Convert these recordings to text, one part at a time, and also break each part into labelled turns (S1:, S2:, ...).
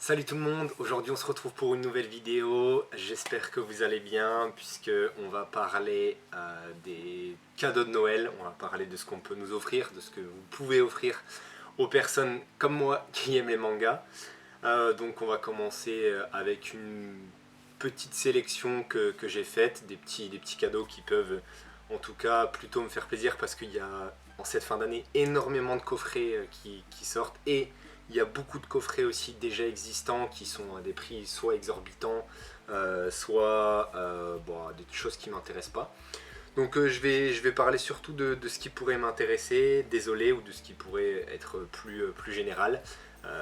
S1: Salut tout le monde, aujourd'hui on se retrouve pour une nouvelle vidéo, j'espère que vous allez bien puisque on va parler des cadeaux de Noël, on va parler de ce qu'on peut nous offrir, de ce que vous pouvez offrir aux personnes comme moi qui aiment les mangas. Donc on va commencer avec une petite sélection que j'ai faite, des petits cadeaux qui peuvent en tout cas plutôt me faire plaisir parce qu'il y a en cette fin d'année énormément de coffrets qui sortent et il y a beaucoup de coffrets aussi déjà existants qui sont à des prix soit exorbitants, soit des choses qui ne m'intéressent pas. Donc je vais parler surtout de ce qui pourrait m'intéresser, désolé, ou de ce qui pourrait être plus général.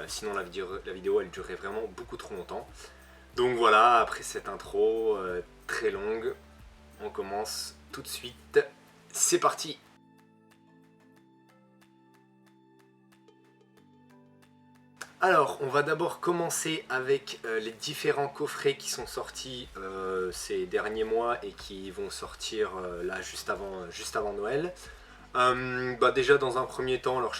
S1: Sinon la vidéo elle durerait vraiment beaucoup trop longtemps. Donc voilà, après cette intro très longue, on commence tout de suite. C'est parti! Alors, on va d'abord commencer avec les différents coffrets qui sont sortis ces derniers mois et qui vont sortir là juste avant Noël. Déjà dans un premier temps, alors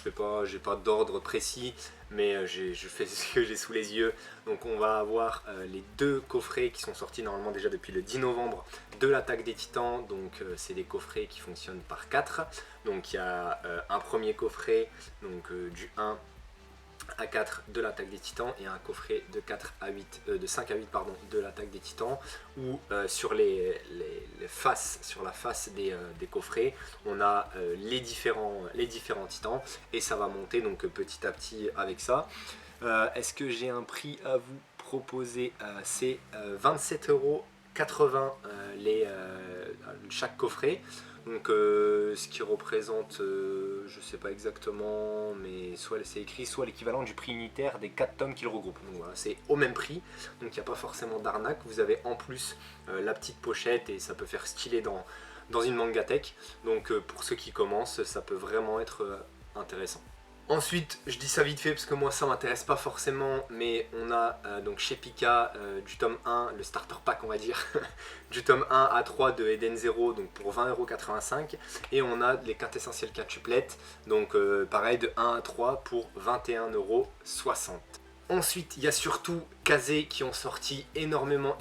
S1: j'ai pas d'ordre précis, mais je fais ce que j'ai sous les yeux. Donc on va avoir les deux coffrets qui sont sortis normalement déjà depuis le 10 novembre de l'attaque des Titans. Donc c'est des coffrets qui fonctionnent par 4. Donc il y a un premier coffret donc, du 1 à 4 de l'attaque des Titans et un coffret de 5 à 8 pardon, de l'attaque des Titans où sur sur la face des coffrets on a les différents Titans et ça va monter donc petit à petit avec ça. Est-ce que j'ai un prix à vous proposer? C'est 27,80 € chaque coffret. Donc ce qui représente, je sais pas exactement, mais soit c'est écrit, soit l'équivalent du prix unitaire des 4 tomes qui le regroupent. Donc voilà, c'est au même prix, donc il n'y a pas forcément d'arnaque. Vous avez en plus la petite pochette et ça peut faire stylé dans une mangatech. Donc pour ceux qui commencent, ça peut vraiment être intéressant. Ensuite, je dis ça vite fait parce que moi ça m'intéresse pas forcément, mais on a donc chez Pika du tome 1, le starter pack on va dire, du tome 1 à 3 de Eden Zero donc pour 20,85 € et on a les quintessentiels quintuplettes, donc pareil de 1 à 3 pour 21,60 €. Ensuite, il y a surtout Kazé qui ont sorti énormément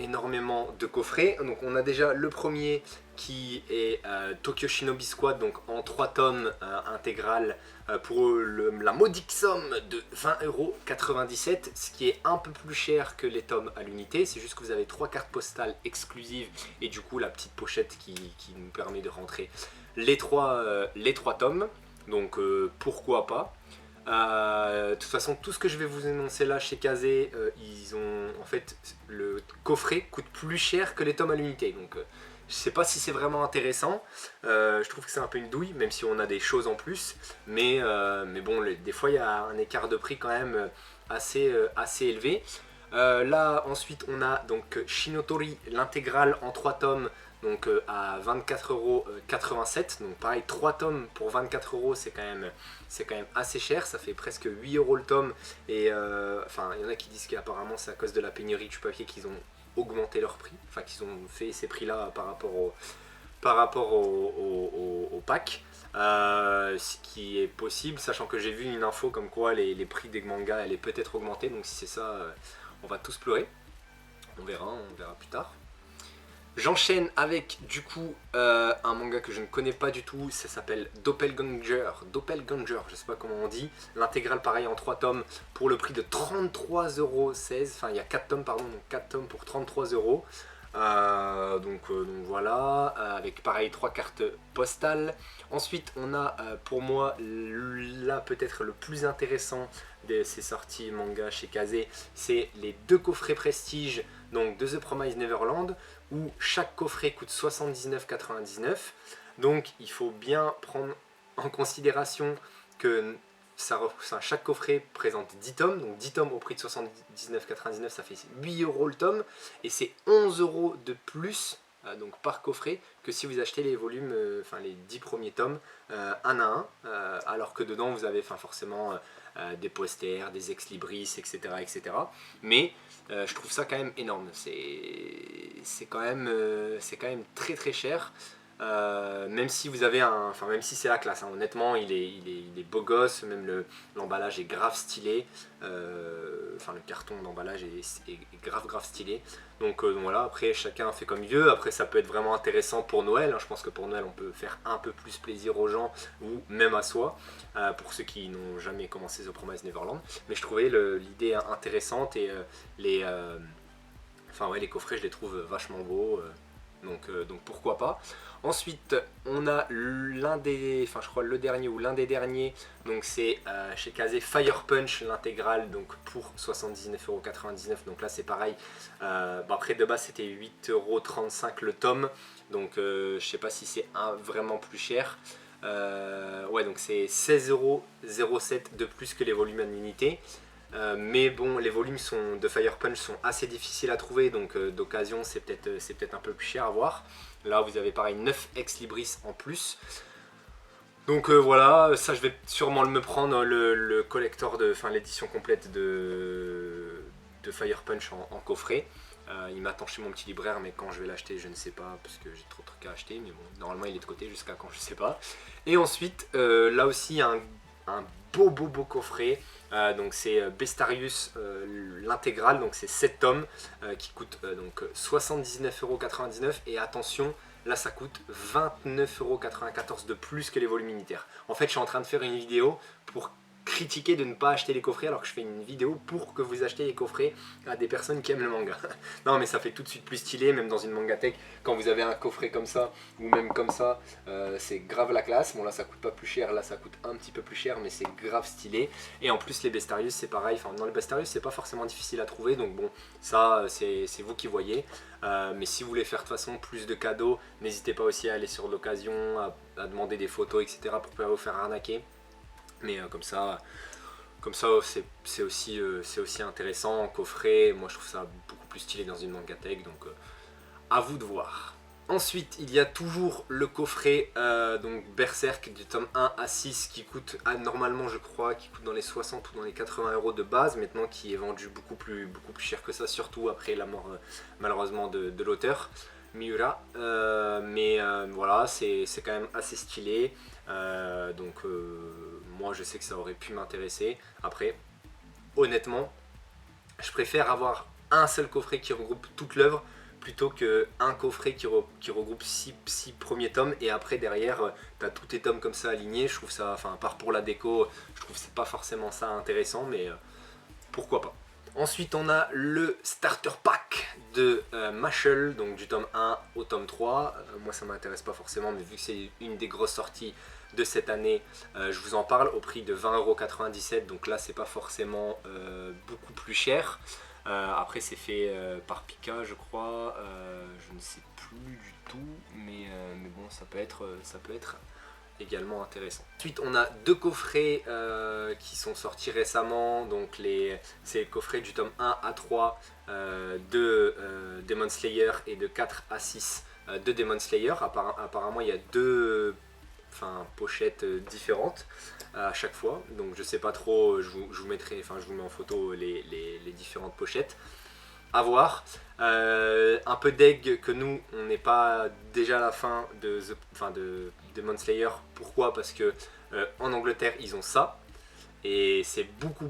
S1: de coffrets. Donc on a déjà le premier qui est Tokyo Shinobi Squad, donc en 3 tomes intégral pour la modique somme de 20,97 €, ce qui est un peu plus cher que les tomes à l'unité. C'est juste que vous avez 3 cartes postales exclusives et du coup la petite pochette qui nous permet de rentrer les 3 tomes. Donc pourquoi pas. De toute façon, tout ce que je vais vous énoncer là chez Kazé, ils ont en fait le coffret coûte plus cher que les tomes à l'unité. Donc je sais pas si c'est vraiment intéressant. Je trouve que c'est un peu une douille, même si on a des choses en plus. Mais bon, des fois il y a un écart de prix quand même assez élevé. Là ensuite on a donc Shinotori l'intégrale en 3 tomes donc à 24,87 €. Donc pareil 3 tomes pour 24 € c'est quand même assez cher, ça fait presque 8 € le tome et enfin il y en a qui disent qu'apparemment c'est à cause de la pénurie du papier qu'ils ont augmenté leur prix, enfin qu'ils ont fait ces prix là par rapport au pack. Ce qui est possible, sachant que j'ai vu une info comme quoi les prix des mangas allaient peut-être augmenter, donc si c'est ça, on va tous pleurer. On verra plus tard. J'enchaîne avec du coup un manga que je ne connais pas du tout, ça s'appelle Doppelganger, je sais pas comment on dit, l'intégrale pareil en 3 tomes pour le prix de 33,16 €, enfin il y a 4 tomes pardon, donc 4 tomes pour 33 €. Donc voilà, avec pareil 3 cartes postales. Ensuite on a pour moi là peut-être le plus intéressant de ces sorties manga chez Kazé, c'est les 2 coffrets prestige donc de The Promised Neverland où chaque coffret coûte 79,99 €. Donc il faut bien prendre en considération que chaque coffret présente 10 tomes, donc 10 tomes au prix de 79,99 €, ça fait 8 € le tome, et c'est 11 € de plus donc par coffret que si vous achetez les volumes, enfin les 10 premiers tomes un à un, alors que dedans vous avez forcément des posters, des ex-libris, etc. Mais je trouve ça quand même énorme, c'est quand même très cher. Même si vous avez enfin même si c'est la classe, hein. Honnêtement il est beau gosse, même l'emballage est grave stylé, enfin le carton d'emballage est grave stylé. Donc voilà, après chacun fait comme il veut, après ça peut être vraiment intéressant pour Noël, hein. Je pense que pour Noël on peut faire un peu plus plaisir aux gens, ou même à soi, pour ceux qui n'ont jamais commencé The Promised Neverland. Mais je trouvais l'idée intéressante, et enfin ouais, les coffrets je les trouve vachement beaux, donc pourquoi pas. Ensuite, on a l'un des, enfin je crois le dernier ou l'un des derniers, donc c'est chez Kazé Fire Punch, l'intégrale, donc pour 79,99€. Donc là c'est pareil, après de base c'était 8,35€ le tome, donc je sais pas si c'est vraiment plus cher. Ouais, donc c'est 16,07€ de plus que les volumes unité. Mais bon, les volumes de Fire Punch sont assez difficiles à trouver, donc d'occasion c'est peut-être un peu plus cher à voir. Là vous avez pareil 9 ex libris en plus. Donc voilà, ça je vais sûrement me prendre le collector, enfin l'édition complète de Fire Punch en coffret. Il m'attend chez mon petit libraire, mais quand je vais l'acheter je ne sais pas, parce que j'ai trop de trucs à acheter, mais bon, normalement il est de côté jusqu'à quand je sais pas. Et ensuite, là aussi un beau coffret. Donc c'est Bestarius, l'intégrale, donc c'est 7 tomes, qui coûte donc 79,99€. Et attention, là ça coûte 29,94€ de plus que les volumes unitaires. En fait je suis en train de faire une vidéo pour critiquer de ne pas acheter les coffrets, alors que je fais une vidéo pour que vous achetiez les coffrets à des personnes qui aiment le manga. Non mais ça fait tout de suite plus stylé, même dans une mangatech, quand vous avez un coffret comme ça, ou même comme ça, c'est grave la classe. Bon là ça coûte pas plus cher, là ça coûte un petit peu plus cher, mais c'est grave stylé. Et en plus les Bestarius c'est pareil, enfin dans les Bestarius c'est pas forcément difficile à trouver, donc bon ça c'est vous qui voyez. Mais si vous voulez faire de toute façon plus de cadeaux, n'hésitez pas aussi à aller sur l'occasion, à demander des photos, etc. pour pas vous faire arnaquer. Mais comme ça c'est aussi intéressant en coffret. Moi je trouve ça beaucoup plus stylé dans une mangatech, donc à vous de voir. Ensuite il y a toujours le coffret donc Berserk du tome 1 à 6 qui coûte normalement je crois qui coûte dans les 60 ou dans les 80€ de base, maintenant qui est vendu beaucoup plus cher que ça, surtout après la mort malheureusement de l'auteur Miura. Mais voilà, c'est quand même assez stylé, donc moi je sais que ça aurait pu m'intéresser. Après honnêtement je préfère avoir un seul coffret qui regroupe toute l'œuvre plutôt qu'un coffret qui regroupe 6 premiers tomes, et après derrière tu as tous tes tomes comme ça alignés. Je trouve ça, enfin à part pour la déco, je trouve que c'est pas forcément ça intéressant, mais pourquoi pas. Ensuite on a le starter pack de Mashle, donc du tome 1 au tome 3. Moi ça m'intéresse pas forcément, mais vu que c'est une des grosses sorties de cette année, je vous en parle au prix de 20,97€. Donc là c'est pas forcément beaucoup plus cher. Après c'est fait par Pika je crois, je ne sais plus du tout, mais bon ça peut être également intéressant. Ensuite on a deux coffrets qui sont sortis récemment, donc c'est les coffrets du tome 1 à 3 de Demon Slayer, et de 4 à 6 de Demon Slayer. Apparemment il y a deux pochettes différentes à chaque fois, donc je sais pas trop, je vous mettrai, enfin je vous mets en photo les différentes pochettes à voir. Un peu deg que nous on n'est pas déjà à la fin de Demon Slayer. Pourquoi? Parce que en Angleterre ils ont ça, et c'est beaucoup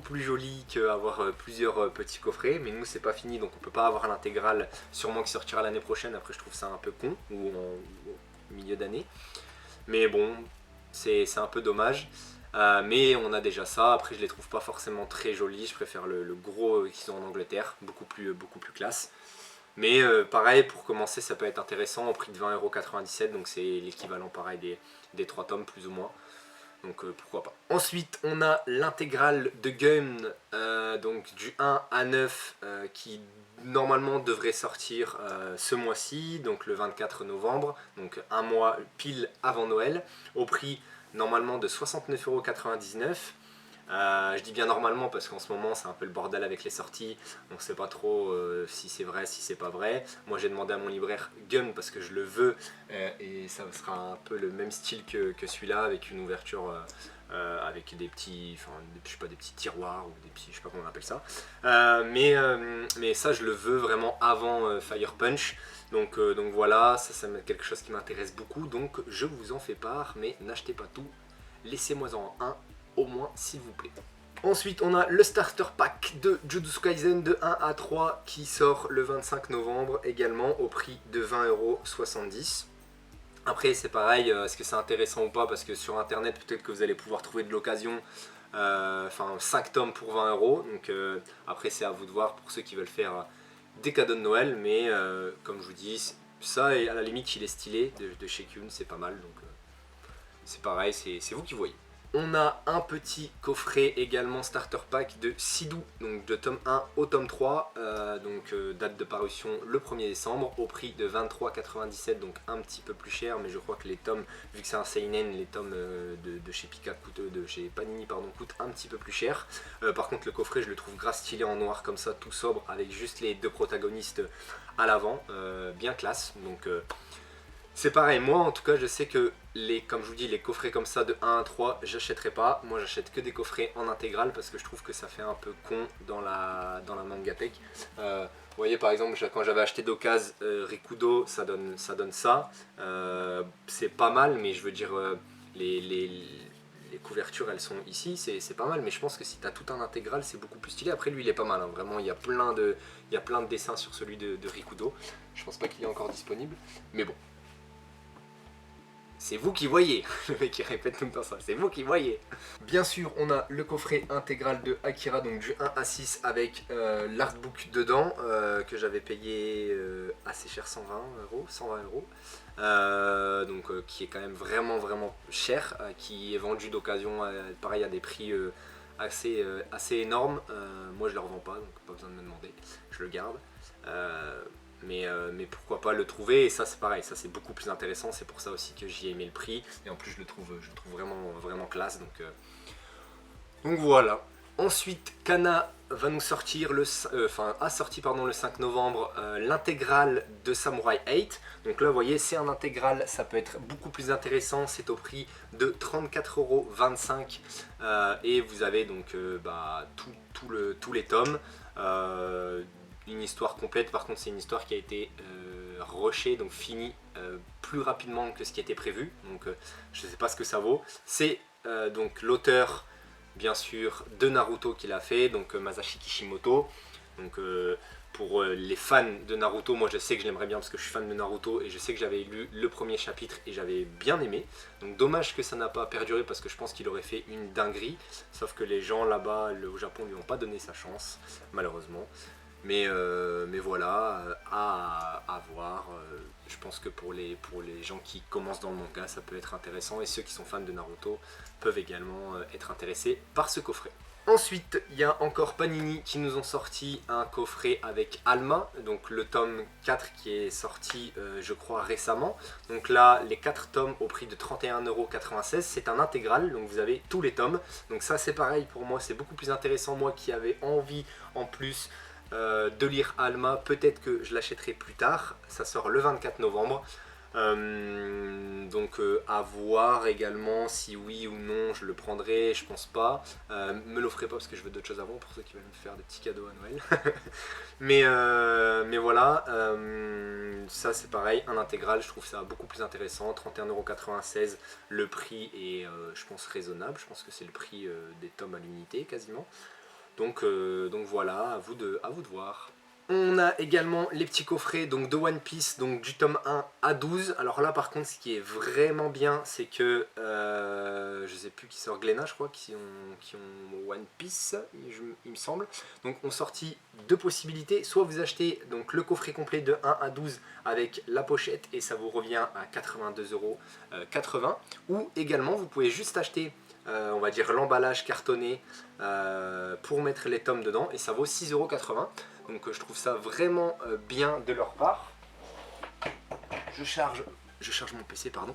S1: plus joli qu'avoir plusieurs petits coffrets. Mais nous c'est pas fini, donc on peut pas avoir l'intégrale, sûrement qui sortira l'année prochaine. Après je trouve ça un peu con, ou en milieu d'année, mais bon c'est un peu dommage. Mais on a déjà ça. Après je les trouve pas forcément très jolis, je préfère le gros qu'ils ont en Angleterre, beaucoup plus classe. Mais pareil, pour commencer ça peut être intéressant, au prix de 20,97€, donc c'est l'équivalent pareil des 3 tomes plus ou moins, donc pourquoi pas. Ensuite on a l'intégrale de Gun, donc du 1 à 9, qui normalement devrait sortir ce mois-ci, donc le 24 novembre, donc un mois pile avant Noël, au prix normalement de 69,99€. Je dis bien normalement parce qu'en ce moment c'est un peu le bordel avec les sorties, on sait pas trop si c'est vrai, si c'est pas vrai. Moi j'ai demandé à mon libraire Gun parce que je le veux, et ça sera un peu le même style que celui-là, avec une ouverture avec des petits, enfin, je sais pas, des petits tiroirs ou des petits, je sais pas comment on appelle ça. Mais ça, je le veux vraiment avant Fire Punch. Donc voilà, ça c'est quelque chose qui m'intéresse beaucoup. Donc je vous en fais part, mais n'achetez pas tout. Laissez-moi en un, au moins, s'il vous plaît. Ensuite, on a le starter pack de Jujutsu Kaisen de 1 à 3 qui sort le 25 novembre également au prix de 20,70 €. Après, c'est pareil, est-ce que c'est intéressant ou pas? Parce que sur internet, peut-être que vous allez pouvoir trouver de l'occasion, enfin 5 tomes pour 20 €. Donc après, c'est à vous de voir pour ceux qui veulent faire des cadeaux de Noël. Mais comme je vous dis, ça, et à la limite, il est stylé de chez Kyun, c'est pas mal. Donc c'est pareil, c'est vous qui voyez. On a un petit coffret également starter pack de Sidou, donc de tome 1 au tome 3, date de parution le 1er décembre au prix de 23,97 €, donc un petit peu plus cher, mais je crois que les tomes, vu que c'est un seinen, les tomes de chez Pika de chez Panini pardon, coûtent un petit peu plus cher. Par contre le coffret je le trouve grave stylé en noir comme ça, tout sobre, avec juste les deux protagonistes à l'avant, bien classe, donc c'est pareil, moi en tout cas je sais que comme je vous dis, les coffrets comme ça de 1 à 3, j'achèterai pas. Moi j'achète que des coffrets en intégrale parce que je trouve que ça fait un peu con dans la mangatech. Vous voyez par exemple quand j'avais acheté d'occasion Rikudo, ça donne ça. C'est pas mal, mais je veux dire les couvertures elles sont ici, c'est pas mal, mais je pense que si tu as tout un intégral c'est beaucoup plus stylé. Après lui il est pas mal, hein. Vraiment il y a plein de dessins sur celui de Rikudo. Je pense pas qu'il est encore disponible, mais bon. C'est vous qui voyez, le mec qui répète tout le temps ça, c'est vous qui voyez. Bien sûr, on a le coffret intégral de Akira, donc du 1 à 6 avec l'artbook dedans, que j'avais payé assez cher, 120 €, qui est quand même vraiment cher, qui est vendu d'occasion, pareil à des prix assez énormes. Moi je ne le revends pas, donc pas besoin de me demander, je le garde. Mais pourquoi pas le trouver, et ça c'est pareil, ça c'est beaucoup plus intéressant, c'est pour ça aussi que j'y ai aimé le prix, et en plus je le trouve vraiment classe, donc voilà. Ensuite Kana va nous sortir a sorti le 5 novembre l'intégrale de Samurai 8. Donc là vous voyez c'est un intégral, ça peut être beaucoup plus intéressant, c'est au prix de 34,25 €, et vous avez donc tous les tomes. Une histoire complète, par contre c'est une histoire qui a été rushée, donc finie plus rapidement que ce qui était prévu, donc je ne sais pas ce que ça vaut. C'est donc l'auteur bien sûr de Naruto qui l'a fait, donc Masashi Kishimoto. Donc pour les fans de Naruto, moi je sais que je l'aimerais bien parce que je suis fan de Naruto et je sais que j'avais lu le premier chapitre et j'avais bien aimé. Donc dommage que ça n'a pas perduré parce que je pense qu'il aurait fait une dinguerie, sauf que les gens là-bas au Japon lui ont pas donné sa chance malheureusement. Mais voilà, à voir. Je pense que pour les gens qui commencent dans le manga, ça peut être intéressant. Et ceux qui sont fans de Naruto peuvent également être intéressés par ce coffret. Ensuite, il y a encore Panini qui nous ont sorti un coffret avec Alma, donc le tome 4 qui est sorti je crois récemment. Donc là, les 4 tomes au prix de 31,96 €, c'est un intégral, donc vous avez tous les tomes. Donc ça c'est pareil pour moi, c'est beaucoup plus intéressant, moi qui avais envie en plus de lire Alma, peut-être que je l'achèterai plus tard, ça sort le 24 novembre. Donc à voir également si oui ou non je le prendrai, je pense pas. Me l'offrez pas parce que je veux d'autres choses avant pour ceux qui veulent me faire des petits cadeaux à Noël. mais voilà, ça c'est pareil, un intégral, je trouve ça beaucoup plus intéressant. 31,96 € le prix est je pense raisonnable, je pense que c'est le prix des tomes à l'unité quasiment. Donc voilà, à vous de voir. On a également les petits coffrets donc, de One Piece, donc du tome 1 à 12. Alors là par contre ce qui est vraiment bien c'est que je sais plus qui sort, Glénat je crois, qui ont One Piece il me semble. Donc ont sorti deux possibilités, soit vous achetez donc le coffret complet de 1 à 12 avec la pochette et ça vous revient à 82,80 €, ou également vous pouvez juste acheter on va dire l'emballage cartonné pour mettre les tomes dedans et ça vaut 6,80 €. Donc je trouve ça vraiment bien de leur part. Je charge mon PC, pardon.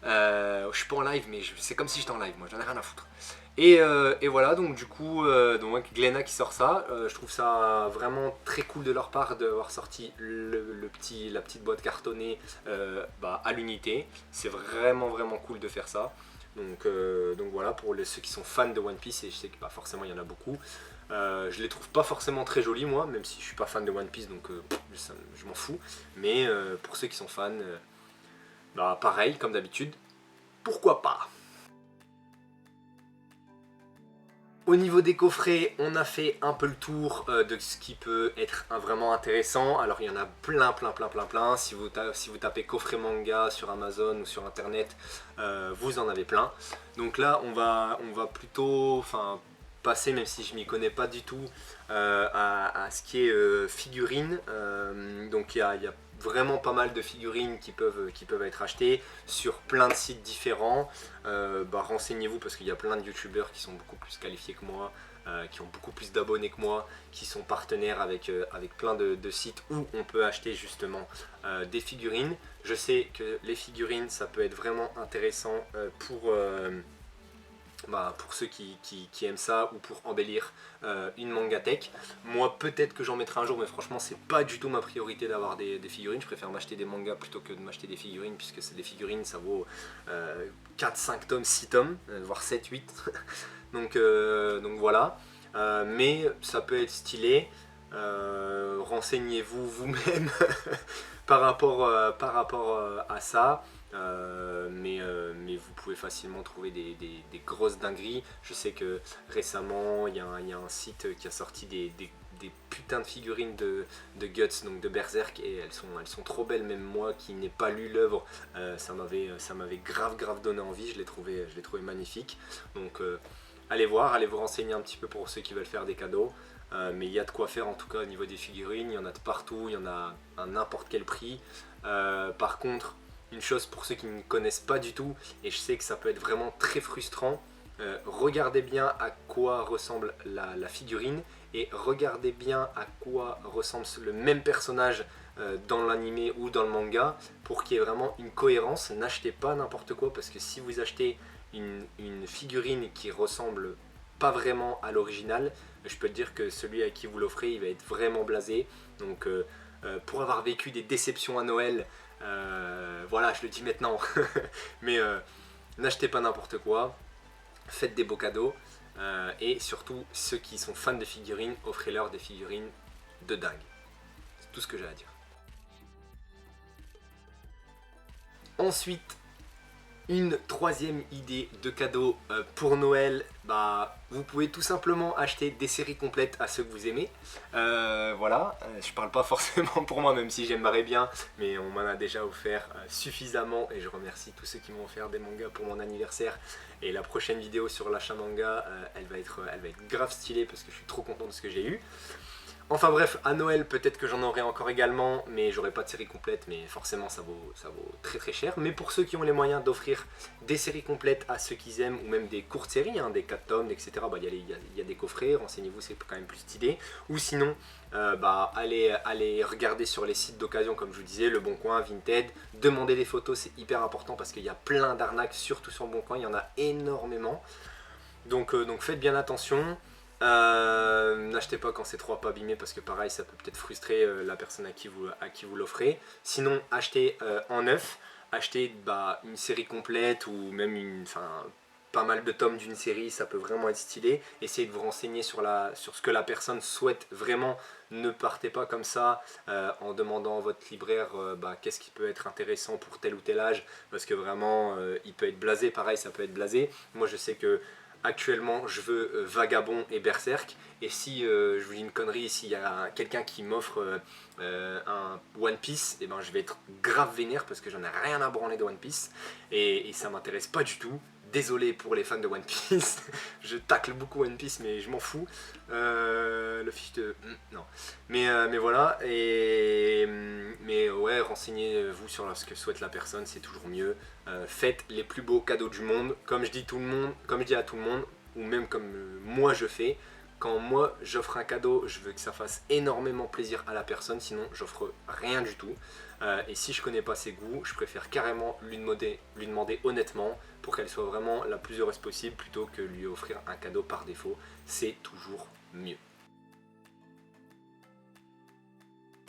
S1: Je suis pas en live, mais c'est comme si j'étais en live, moi j'en ai rien à foutre. Et voilà, donc du coup, Glénat qui sort ça, je trouve ça vraiment très cool de leur part d'avoir sorti la petite boîte cartonnée à l'unité. C'est vraiment cool de faire ça. Donc voilà, pour ceux qui sont fans de One Piece, et je sais que forcément il y en a beaucoup, je les trouve pas forcément très jolis moi, même si je suis pas fan de One Piece, donc je m'en fous. Mais pour ceux qui sont fans, pareil, comme d'habitude, pourquoi pas. Au niveau des coffrets, on a fait un peu le tour de ce qui peut être vraiment intéressant. Alors il y en a plein. Si vous tapez coffret manga sur Amazon ou sur internet, vous en avez plein. Donc là on va plutôt passer, même si je m'y connais pas du tout, à ce qui est figurines. Donc il y a vraiment pas mal de figurines qui peuvent être achetées sur plein de sites différents. Renseignez-vous parce qu'il y a plein de youtubeurs qui sont beaucoup plus qualifiés que moi, qui ont beaucoup plus d'abonnés que moi, qui sont partenaires avec plein de sites où on peut acheter justement des figurines. Je sais que les figurines ça peut être vraiment intéressant pour ceux qui aiment ça ou pour embellir une mangatech. Moi peut-être que j'en mettrai un jour, mais franchement c'est pas du tout ma priorité d'avoir des figurines. Je préfère m'acheter des mangas plutôt que de m'acheter des figurines, puisque c'est des figurines, ça vaut 4, 5 tomes, 6 tomes, voire 7, 8. donc voilà, mais ça peut être stylé. Renseignez-vous vous-même par rapport à ça. Mais vous pouvez facilement trouver des grosses dingueries. Je sais que récemment il y a un site qui a sorti des putains de figurines de Guts, donc de Berserk, et elles sont trop belles. Même moi qui n'ai pas lu l'œuvre, ça m'avait grave donné envie. Je l'ai trouvé magnifique. Donc allez vous renseigner un petit peu pour ceux qui veulent faire des cadeaux. Mais il y a de quoi faire en tout cas au niveau des figurines. Il y en a de partout, il y en a à n'importe quel prix. Par contre, une chose pour ceux qui ne connaissent pas du tout, et je sais que ça peut être vraiment très frustrant, regardez bien à quoi ressemble la figurine, et regardez bien à quoi ressemble le même personnage dans l'anime ou dans le manga, pour qu'il y ait vraiment une cohérence. N'achetez pas n'importe quoi, parce que si vous achetez une figurine qui ressemble pas vraiment à l'original, je peux te dire que celui à qui vous l'offrez, il va être vraiment blasé. Donc pour avoir vécu des déceptions à Noël, voilà, je le dis maintenant, mais n'achetez pas n'importe quoi, faites des beaux cadeaux, et surtout ceux qui sont fans de figurines, offrez-leur des figurines de dingue. C'est tout ce que j'ai à dire. Ensuite, une troisième idée de cadeau pour Noël, vous pouvez tout simplement acheter des séries complètes à ceux que vous aimez. Voilà, je parle pas forcément pour moi, même si j'aimerais bien, mais on m'en a déjà offert suffisamment, et je remercie tous ceux qui m'ont offert des mangas pour mon anniversaire. Et la prochaine vidéo sur l'achat manga, elle va être grave stylée parce que je suis trop content de ce que j'ai eu. Enfin bref, à Noël peut-être que j'en aurai encore également, mais j'aurai pas de série complète, mais forcément ça vaut très cher. Mais pour ceux qui ont les moyens d'offrir des séries complètes à ceux qu'ils aiment, ou même des courtes séries, des 4 tomes, etc., il y a des coffrets, renseignez-vous, c'est quand même plus stylé. Ou sinon, allez regarder sur les sites d'occasion, comme je vous disais, Le Bon Coin, Vinted, demandez des photos, c'est hyper important parce qu'il y a plein d'arnaques, surtout sur Le Bon Coin, il y en a énormément. Donc faites bien attention. N'achetez pas quand c'est trop pas abîmé, parce que pareil ça peut peut-être frustrer la personne à qui vous l'offrez. Sinon achetez en neuf, achetez une série complète, ou même pas mal de tomes d'une série, ça peut vraiment être stylé. Essayez de vous renseigner sur ce que la personne souhaite vraiment. Ne partez pas comme ça en demandant à votre libraire qu'est-ce qui peut être intéressant pour tel ou tel âge, parce que vraiment il peut être blasé. Pareil ça peut être blasé. Moi je sais que actuellement je veux Vagabond et Berserk, et si je vous dis une connerie, s'il y a quelqu'un qui m'offre un One Piece, et je vais être grave vénère parce que j'en ai rien à branler de One Piece, et ça m'intéresse pas du tout. Désolé pour les fans de One Piece, je tacle beaucoup One Piece, mais je m'en fous. Le fiche de... non. Mais voilà, mais ouais, renseignez-vous sur ce que souhaite la personne, c'est toujours mieux. Faites les plus beaux cadeaux du monde, comme je dis à tout le monde, ou même comme moi je fais. Quand moi j'offre un cadeau, je veux que ça fasse énormément plaisir à la personne, sinon j'offre rien du tout. Et si je connais pas ses goûts, je préfère carrément lui demander honnêtement, pour qu'elle soit vraiment la plus heureuse possible, plutôt que lui offrir un cadeau par défaut. C'est toujours mieux.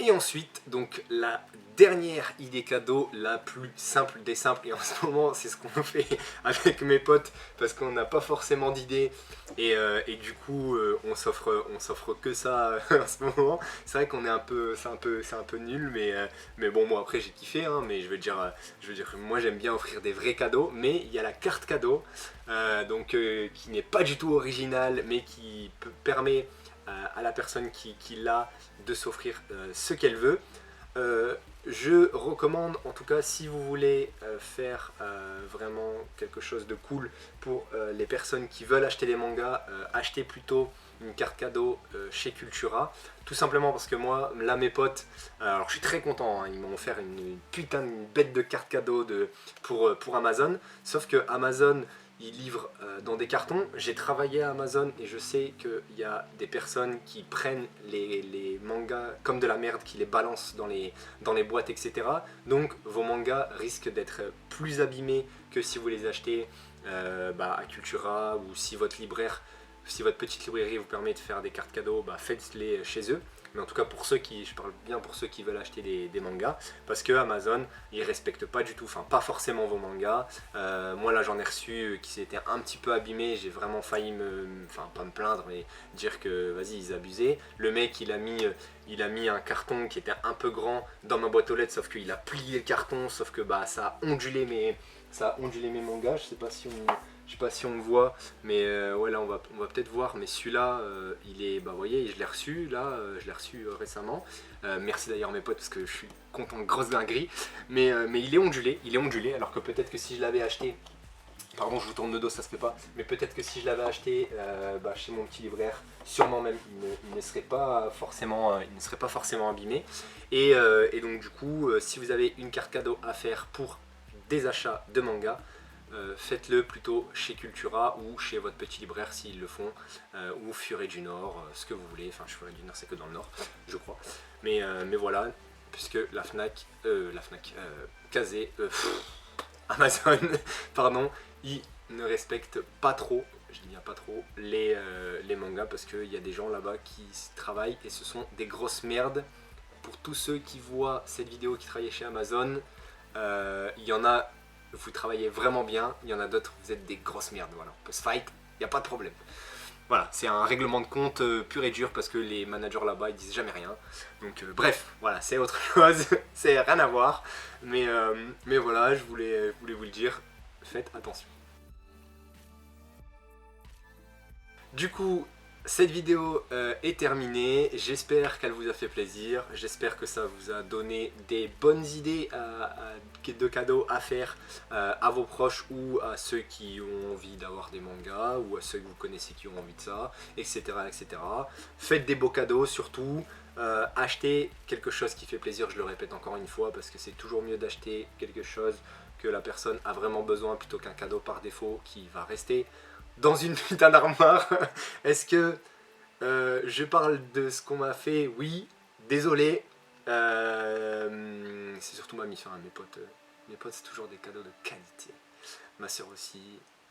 S1: Et ensuite, donc la dernière idée cadeau, la plus simple des simples, et en ce moment c'est ce qu'on fait avec mes potes parce qu'on n'a pas forcément d'idées et du coup on s'offre que ça en ce moment. C'est vrai qu'on est c'est un peu nul, mais bon moi après j'ai kiffé, hein, mais je veux dire moi j'aime bien offrir des vrais cadeaux, mais il y a la carte cadeau qui n'est pas du tout originale mais qui permet à la personne qui l'a de s'offrir ce qu'elle veut. Je recommande, en tout cas, si vous voulez faire vraiment quelque chose de cool pour les personnes qui veulent acheter des mangas, achetez plutôt une carte cadeau chez Cultura. Tout simplement parce que moi, là, mes potes, alors je suis très content, hein, ils m'ont offert une putain de bête de carte cadeau pour Amazon. Sauf que Amazon, ils livrent dans des cartons. J'ai travaillé à Amazon et je sais qu'il y a des personnes qui prennent les mangas comme de la merde, qui les balancent dans les boîtes, etc. Donc vos mangas risquent d'être plus abîmés que si vous les achetez à Cultura, ou si votre petite librairie vous permet de faire des cartes cadeaux, faites-les chez eux. Mais en tout cas je parle bien pour ceux qui veulent acheter des mangas, parce que Amazon, ils respectent pas du tout, enfin pas forcément vos mangas. Moi là j'en ai reçu qui s'étaient un petit peu abîmés, j'ai vraiment failli pas me plaindre, mais dire que vas-y ils abusaient. Le mec il a mis un carton qui était un peu grand dans ma boîte aux lettres, sauf qu'il a plié le carton, sauf que ça a ondulé mes mangas. Je sais pas si on le voit, mais ouais là on va peut-être voir, mais celui-là il est, vous voyez, je l'ai reçu là, récemment. Merci d'ailleurs mes potes parce que je suis content, grosse dinguerie, mais il est ondulé, alors que peut-être que si je l'avais acheté, pardon je vous tourne le dos, ça se fait pas, mais peut-être que si je l'avais acheté chez mon petit libraire, sûrement même il ne serait pas forcément abîmé. Et donc du coup, si vous avez une carte cadeau à faire pour des achats de manga, faites-le plutôt chez Cultura ou chez votre petit libraire s'ils le font, ou Furet du Nord, ce que vous voulez. Enfin, Furet du Nord c'est que dans le Nord, je crois. Mais voilà, puisque la Fnac, Kazé, Amazon, pardon, ils ne respectent pas trop, je dis bien pas trop, les mangas, parce qu'il y a des gens là-bas qui travaillent et ce sont des grosses merdes. Pour tous ceux qui voient cette vidéo qui travaillent chez Amazon, il y en a, vous travaillez vraiment bien, il y en a d'autres, vous êtes des grosses merdes, voilà, on peut se fight, il n'y a pas de problème. Voilà, c'est un règlement de compte pur et dur parce que les managers là-bas ils disent jamais rien. Donc bref, voilà, c'est autre chose, c'est rien à voir. Mais voilà, je voulais vous le dire, faites attention. Du coup, cette vidéo est terminée, j'espère qu'elle vous a fait plaisir, j'espère que ça vous a donné des bonnes idées de cadeaux à faire à vos proches ou à ceux qui ont envie d'avoir des mangas ou à ceux que vous connaissez qui ont envie de ça, etc. etc. Faites des beaux cadeaux surtout, achetez quelque chose qui fait plaisir, je le répète encore une fois, parce que c'est toujours mieux d'acheter quelque chose que la personne a vraiment besoin plutôt qu'un cadeau par défaut qui va rester dans une putain d'armoire. Est-ce que je parle de ce qu'on m'a fait? Oui, désolé. C'est surtout ma mission, hein, mes potes. Mes potes, c'est toujours des cadeaux de qualité. Ma soeur aussi,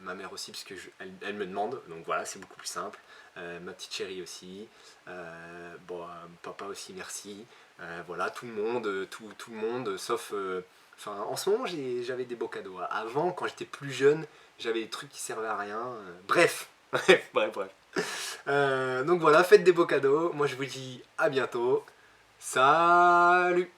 S1: ma mère aussi, parce que elle me demande, donc voilà, c'est beaucoup plus simple. Ma petite chérie aussi. Papa aussi, merci. Voilà, tout le monde, sauf... en ce moment, j'avais des beaux cadeaux. Avant, quand j'étais plus jeune, j'avais des trucs qui servaient à rien. Bref. Donc voilà, faites des beaux cadeaux. Moi, je vous dis à bientôt. Salut!